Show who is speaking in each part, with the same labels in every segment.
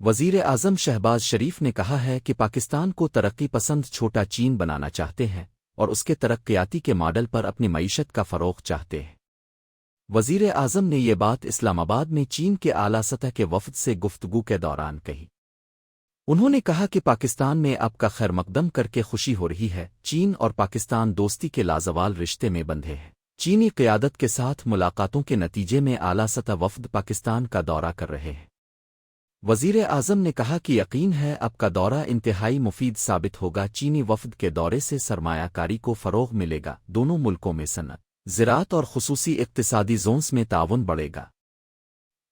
Speaker 1: وزیر اعظم شہباز شریف نے کہا ہے کہ پاکستان کو ترقی پسند چھوٹا چین بنانا چاہتے ہیں اور اس کے ترقیاتی کے ماڈل پر اپنی معیشت کا فروغ چاہتے ہیں۔ وزیر اعظم نے یہ بات اسلام آباد میں چین کے اعلیٰ سطح کے وفد سے گفتگو کے دوران کہی۔ انہوں نے کہا کہ پاکستان میں آپ کا خیر مقدم کر کے خوشی ہو رہی ہے۔ چین اور پاکستان دوستی کے لازوال رشتے میں بندھے ہیں۔ چینی قیادت کے ساتھ ملاقاتوں کے نتیجے میں اعلیٰ سطح وفد پاکستان کا دورہ کر رہے ہیں۔ وزیر اعظم نے کہا کہ یقین ہے آپ کا دورہ انتہائی مفید ثابت ہوگا۔ چینی وفد کے دورے سے سرمایہ کاری کو فروغ ملے گا، دونوں ملکوں میں صنعت، زراعت اور خصوصی اقتصادی زونز میں تعاون بڑھے گا۔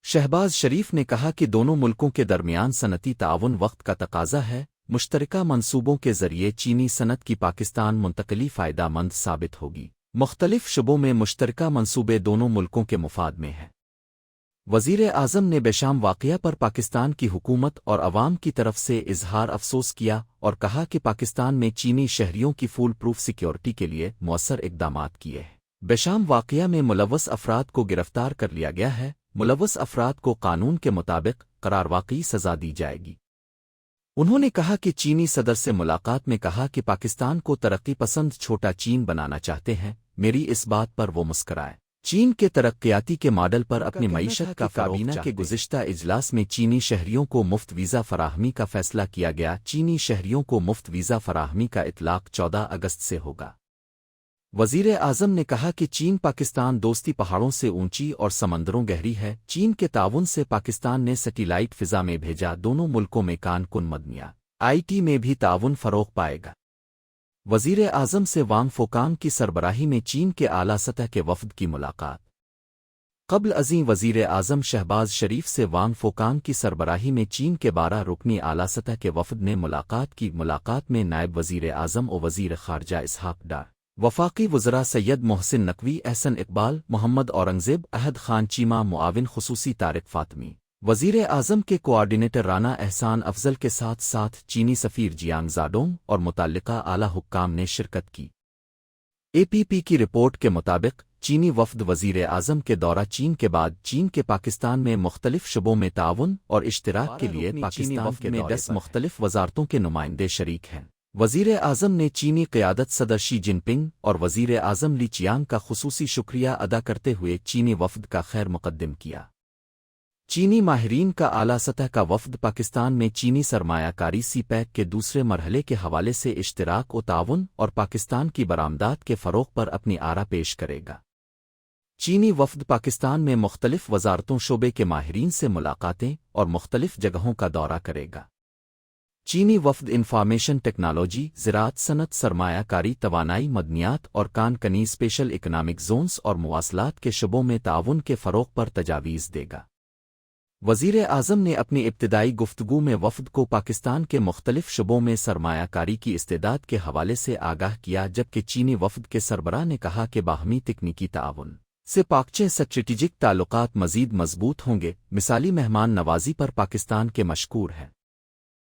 Speaker 1: شہباز شریف نے کہا کہ دونوں ملکوں کے درمیان صنعتی تعاون وقت کا تقاضا ہے۔ مشترکہ منصوبوں کے ذریعے چینی صنعت کی پاکستان منتقلی فائدہ مند ثابت ہوگی۔ مختلف شعبوں میں مشترکہ منصوبے دونوں ملکوں کے مفاد میں ہیں۔ وزیر اعظم نے بیشام واقعہ پر پاکستان کی حکومت اور عوام کی طرف سے اظہار افسوس کیا اور کہا کہ پاکستان میں چینی شہریوں کی فول پروف سیکیورٹی کے لیے مؤثر اقدامات کیے ہیں۔ بیشام واقعہ میں ملوث افراد کو گرفتار کر لیا گیا ہے۔ ملوث افراد کو قانون کے مطابق قرار واقعی سزا دی جائے گی۔ انہوں نے کہا کہ چینی صدر سے ملاقات میں کہا کہ پاکستان کو ترقی پسند چھوٹا چین بنانا چاہتے ہیں۔ میری اس بات پر وہ مسکرائے۔ چین کے ترقیاتی کے ماڈل پر اپنی معیشت کا کابینہ کے گزشتہ اجلاس میں چینی شہریوں کو مفت ویزا فراہمی کا فیصلہ کیا گیا۔ چینی شہریوں کو مفت ویزا فراہمی کا اطلاق 14 اگست سے ہوگا۔ وزیر اعظم نے کہا کہ چین پاکستان دوستی پہاڑوں سے اونچی اور سمندروں گہری ہے۔ چین کے تعاون سے پاکستان نے سیٹلائٹ فضا میں بھیجا۔ دونوں ملکوں میں کان کن مدنیات، آئی ٹی میں بھی تعاون فروغ پائے گا۔ وزیر اعظم سے وانگ فوکانگ کی سربراہی میں چین کے اعلیٰ سطح کے وفد کی ملاقات۔ قبل ازیں وزیر اعظم شہباز شریف سے وانگ فوکانگ کی سربراہی میں چین کے 12 رکنی اعلیٰ سطح کے وفد نے ملاقات کی۔ ملاقات میں نائب وزیر اعظم اور وزیر خارجہ اسحاق ڈار، وفاقی وزراء سید محسن نقوی، احسن اقبال، محمد اورنگزیب، احد خان چیمہ، معاون خصوصی طارق فاطمی، وزیر اعظم کے کوآرڈینیٹر رانا احسان افضل کے ساتھ ساتھ چینی سفیر جیانگ زاڈونگ اور متعلقہ اعلیٰ حکام نے شرکت کی۔ اے پی پی کی رپورٹ کے مطابق چینی وفد وزیر اعظم کے دورہ چین کے بعد چین کے پاکستان میں مختلف شعبوں میں تعاون اور اشتراک کے لیے پاکستان میں 10 مختلف وزارتوں کے نمائندے شریک ہیں۔ وزیر اعظم نے چینی قیادت صدر شی جن پنگ اور وزیر اعظم لی چیانگ کا خصوصی شکریہ ادا کرتے ہوئے چینی وفد کا خیر مقدم کیا۔ چینی ماہرین کا اعلیٰ سطح کا وفد پاکستان میں چینی سرمایہ کاری سی پیک کے دوسرے مرحلے کے حوالے سے اشتراک و تعاون اور پاکستان کی برآمدات کے فروغ پر اپنی آرا پیش کرے گا۔ چینی وفد پاکستان میں مختلف وزارتوں شعبے کے ماہرین سے ملاقاتیں اور مختلف جگہوں کا دورہ کرے گا۔ چینی وفد انفارمیشن ٹیکنالوجی، زراعت، صنعت، سرمایہ کاری، توانائی، مدنیات اور کان کنی اسپیشل اکنامک زونز اور مواصلات کے شعبوں میں تعاون کے فروغ پر تجاویز دے گا۔ وزیر اعظم نے اپنی ابتدائی گفتگو میں وفد کو پاکستان کے مختلف شعبوں میں سرمایہ کاری کی استعداد کے حوالے سے آگاہ کیا، جبکہ چینی وفد کے سربراہ نے کہا کہ باہمی تکنیکی تعاون سے پاکچے اسٹریٹجک تعلقات مزید مضبوط ہوں گے۔ مثالی مہمان نوازی پر پاکستان کے مشکور ہیں۔